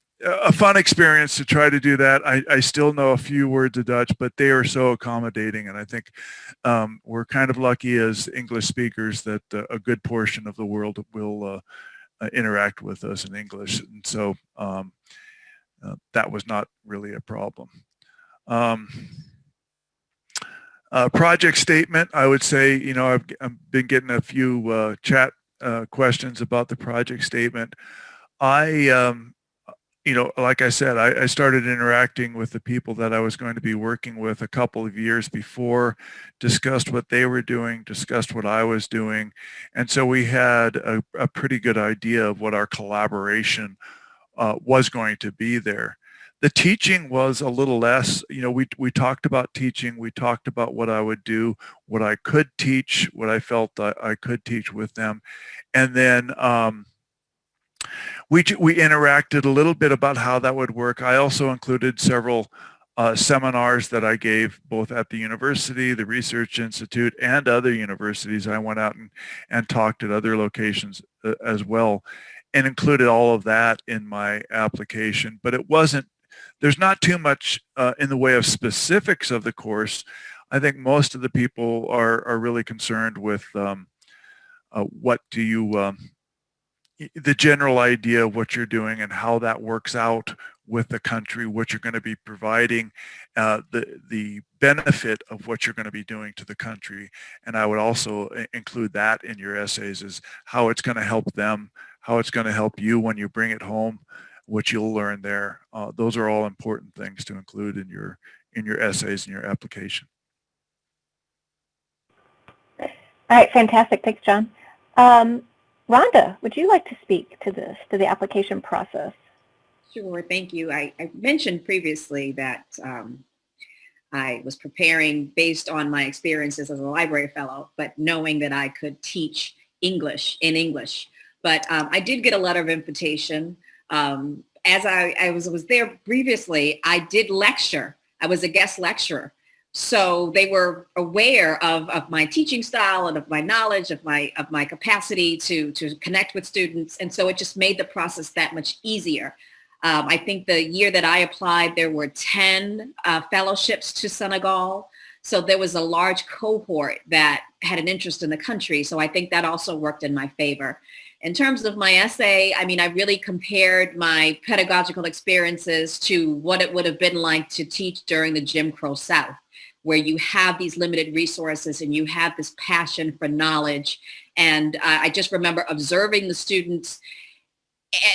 fun experience to try to do that. I still know a few words of Dutch, but they are so accommodating. And I think we're kind of lucky as English speakers that a good portion of the world will interact with us in English. And so that was not really a problem. Project statement, I would say, I've been getting a few chat questions about the project statement. Like I said, I started interacting with the people that I was going to be working with a couple of years before, discussed what they were doing, discussed what I was doing. And so we had a pretty good idea of what our collaboration was going to be there. The teaching was a little less, we talked about teaching, we talked about what I would do, what I could teach, what I felt I could teach with them. And then we interacted a little bit about how that would work. I also included several seminars that I gave both at the university, the Research Institute, and other universities. I went out and talked at other locations as well, and included all of that in my application. But there's not too much in the way of specifics of the course. I think most of the people are really concerned with the general idea of what you're doing and how that works out with the country, what you're going to be providing, the benefit of what you're going to be doing to the country. And I would also include that in your essays, is how it's going to help them, how it's going to help you when you bring it home, what you'll learn there. Those are all important things to include in your essays and your application. All right, fantastic. Thanks, John. Rhonda, would you like to speak to the application process? Sure, thank you. I mentioned previously that I was preparing based on my experiences as a library fellow, but knowing that I could teach English in English. But I did get a letter of invitation. As I was there previously, I did lecture. I was a guest lecturer. So they were aware of my teaching style and of my knowledge, of my capacity to connect with students. And so it just made the process that much easier. I think the year that I applied, there were 10 fellowships to Senegal. So there was a large cohort that had an interest in the country. So I think that also worked in my favor. In terms of my essay, I mean, I really compared my pedagogical experiences to what it would have been like to teach during the Jim Crow South, where you have these limited resources and you have this passion for knowledge. And I just remember observing the students.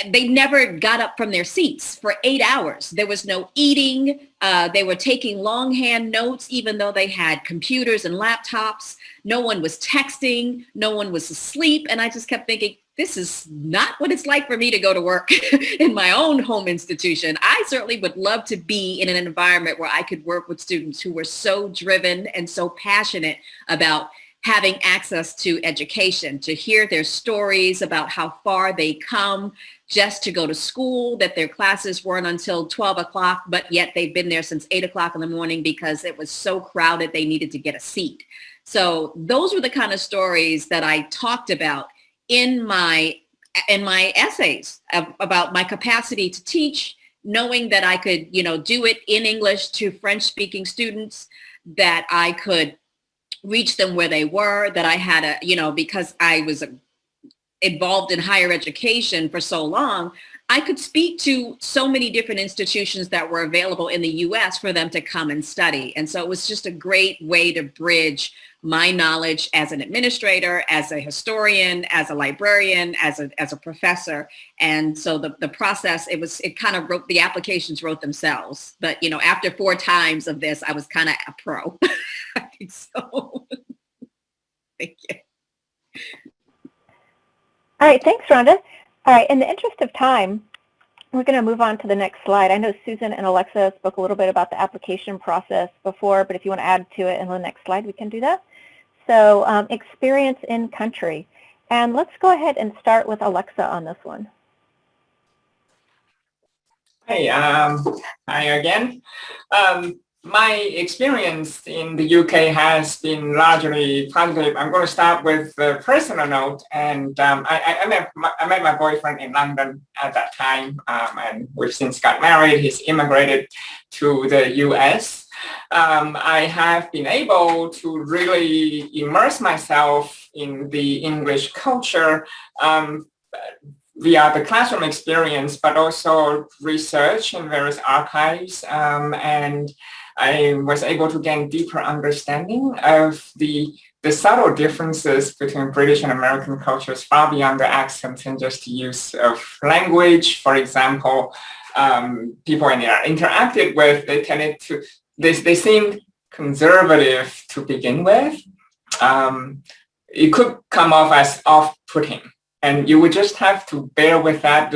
They never got up from their seats for 8 hours. There was no eating. They were taking longhand notes, even though they had computers and laptops. No one was texting. No one was asleep. And I just kept thinking, this is not what it's like for me to go to work in my own home institution. I certainly would love to be in an environment where I could work with students who were so driven and so passionate about having access to education, to hear their stories about how far they come just to go to school, that their classes weren't until 12 o'clock, but yet they've been there since 8 o'clock in the morning because it was so crowded they needed to get a seat. So those were the kind of stories that I talked about in my essays about my capacity to teach, knowing that I could, do it in English to French-speaking students, that I could reach them where they were, that I had because I was involved in higher education for so long, I could speak to so many different institutions that were available in the U.S. for them to come and study. And so it was just a great way to bridge my knowledge as an administrator, as a historian, as a librarian, as a professor. And so the process, the applications wrote themselves. But, after 4 times of this, I was kind of a pro. I think so. Thank you. All right, thanks, Rhonda. All right, in the interest of time, we're going to move on to the next slide. I know Susan and Alexa spoke a little bit about the application process before, but if you want to add to it in the next slide, we can do that. So experience in country. And let's go ahead and start with Alexa on this one. Hey, hi again. My experience in the UK has been largely positive. I'm going to start with the personal note, and I met my boyfriend in London at that time, and we've since got married. He's immigrated to the US. I have been able to really immerse myself in the English culture via the classroom experience, but also research in various archives, and I was able to gain deeper understanding of the subtle differences between British and American cultures far beyond the accent and just the use of language. For example, people I interacted with, they seemed conservative to begin with. It could come off as off-putting, and you would just have to bear with that.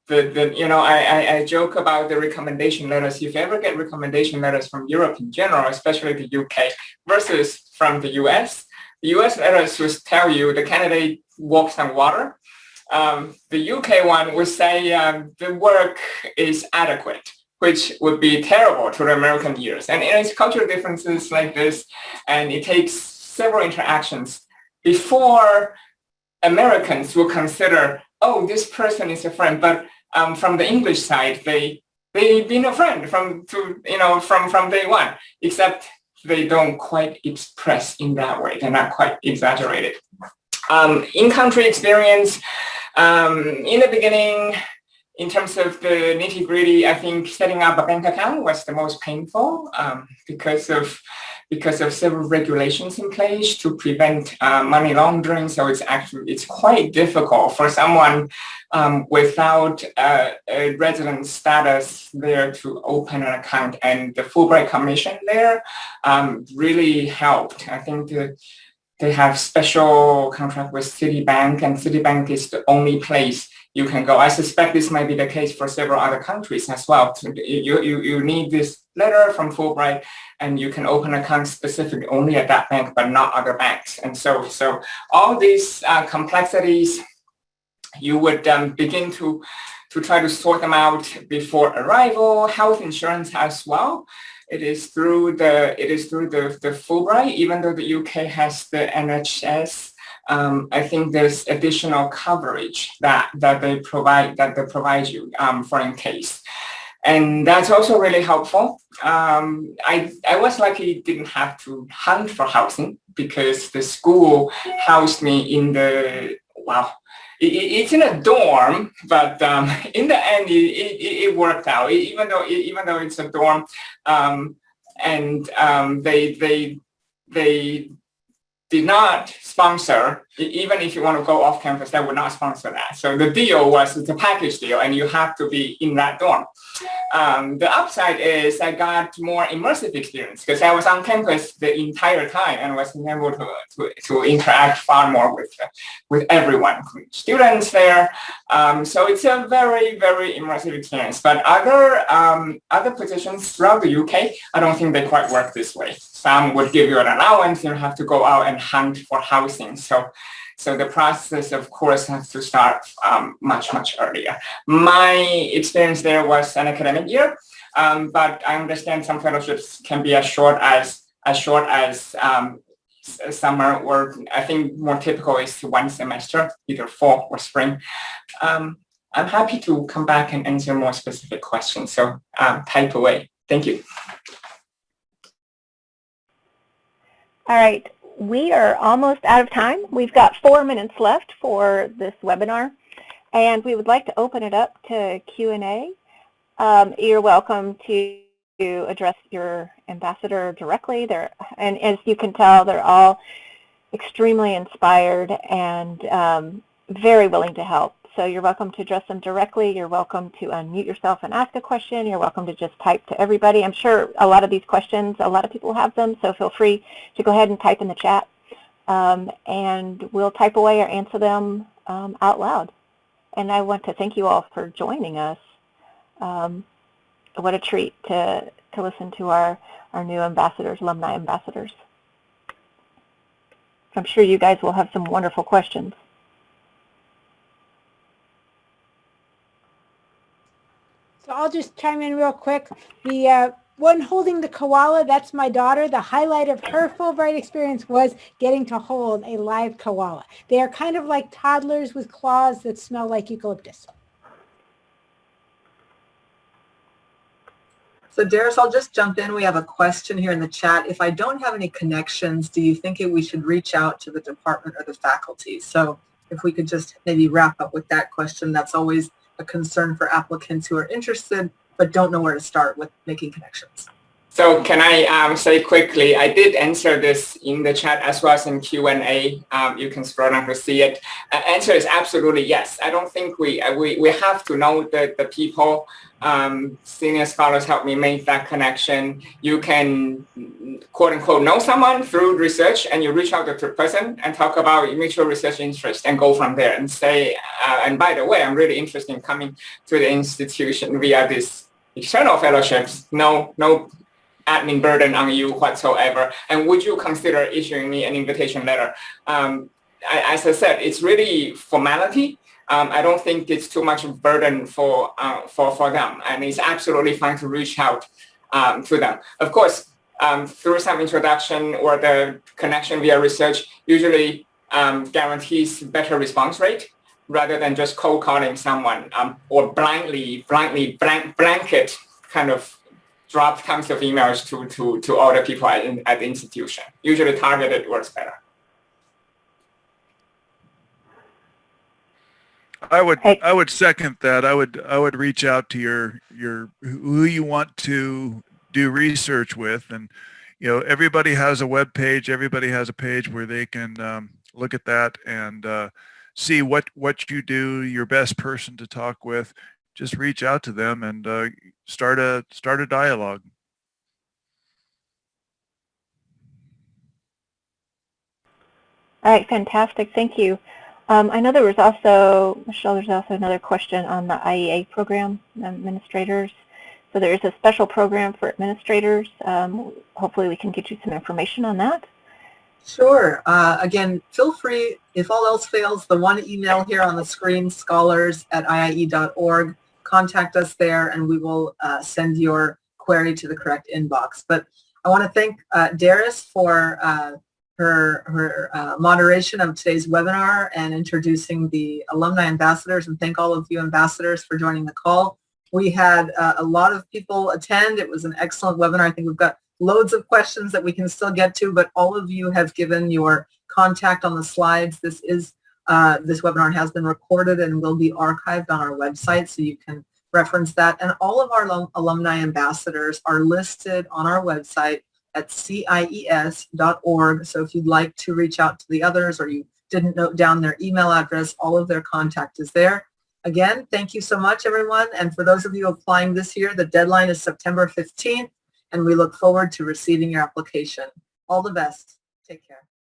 I joke about the recommendation letters. If you ever get recommendation letters from Europe in general, especially the UK, versus from the US letters will tell you the candidate walks on water. The UK one would say the work is adequate, which would be terrible to the American ears. And it's cultural differences like this, and it takes several interactions before Americans will consider, oh, this person is a friend. But from the English side, they've been a friend from day one, except they don't quite express in that way. They're not quite exaggerated. In-country experience, in the beginning, in terms of the nitty-gritty, I think setting up a bank account was the most painful because of several regulations in place to prevent money laundering. So it's quite difficult for someone without a resident status there to open an account. And the Fulbright Commission there really helped. I think they have special contract with Citibank, and Citibank is the only place you can go. I suspect this might be the case for several other countries as well. You need this letter from Fulbright, and you can open accounts specifically only at that bank, but not other banks. And so all these complexities, you would begin to try to sort them out before arrival. Health insurance as well. It is through the Fulbright, even though the UK has the NHS. I think there's additional coverage that they provide you for in case. And that's also really helpful. I was lucky didn't have to hunt for housing because the school housed me in the wow. It's in a dorm, but in the end, it worked out. Even though it's a dorm, and they did not sponsor, even if you want to go off campus, they would not sponsor that. So the deal was, it's a package deal, and you have to be in that dorm. The upside is I got more immersive experience because I was on campus the entire time and was able to interact far more with everyone, students there. So it's a very, very immersive experience. But other positions throughout the UK, I don't think they quite work this way. Some would give you an allowance, you have to go out and hunt for housing. So the process, of course, has to start much, much earlier. My experience there was an academic year, but I understand some fellowships can be as short as summer, or I think more typical is 1 semester, either fall or spring. I'm happy to come back and answer more specific questions. So type away. Thank you. All right, we are almost out of time. We've got 4 minutes left for this webinar, and we would like to open it up to Q&A. You're welcome to address your ambassador directly. And as you can tell, they're all extremely inspired and very willing to help. So you're welcome to address them directly. You're welcome to unmute yourself and ask a question. You're welcome to just type to everybody. I'm sure a lot of these questions, a lot of people have them, so feel free to go ahead and type in the chat. And we'll type away or answer them out loud. And I want to thank you all for joining us. What a treat to listen to our new ambassadors, alumni ambassadors. I'm sure you guys will have some wonderful questions. So I'll just chime in real quick. The one holding the koala, that's my daughter. The highlight of her Fulbright experience was getting to hold a live koala. They are kind of like toddlers with claws that smell like eucalyptus. So Darius, I'll just jump in. We have a question here in the chat. If I don't have any connections, do you think we should reach out to the department or the faculty? So if we could just maybe wrap up with that question, that's always a concern for applicants who are interested but don't know where to start with making connections. So can I say quickly, I did answer this in the chat as well as in Q&A. You can scroll down to see it. Answer is absolutely yes. I don't think we have to know the people. Senior scholars help me make that connection. You can, quote unquote, know someone through research, and you reach out to the person and talk about your mutual research interest and go from there and say, and by the way, I'm really interested in coming to the institution via this external fellowships. No admin burden on you whatsoever. And would you consider issuing me an invitation letter? As I said, it's really formality. I don't think it's too much burden for them, and it's absolutely fine to reach out to them. Of course, through some introduction or the connection via research usually guarantees better response rate rather than just cold calling someone or blanket kind of drop tons of emails to all the people at the institution. Usually targeted works better. I would second that. I would reach out to your who you want to do research with, and everybody has a web page. Everybody has a page where they can look at that and see what you do. Your best person to talk with. Just reach out to them and start a dialogue. All right, fantastic. Thank you. I know there was also, Michelle, there's also another question on the IEA program, administrators. So there is a special program for administrators. Hopefully we can get you some information on that. Sure. Again, feel free, if all else fails, the one email here on the screen, scholars@iie.org. Contact us there and we will send your query to the correct inbox. But I want to thank Darius for her moderation of today's webinar and introducing the Alumni Ambassadors, and thank all of you ambassadors for joining the call. We had a lot of people attend. It was an excellent webinar. I think we've got loads of questions that we can still get to, but all of you have given your contact on the slides. This is This webinar has been recorded and will be archived on our website, so you can reference that. And all of our alumni ambassadors are listed on our website at cies.org. So if you'd like to reach out to the others or you didn't note down their email address, all of their contact is there. Again, thank you so much, everyone. And for those of you applying this year, the deadline is September 15th, and we look forward to receiving your application. All the best. Take care.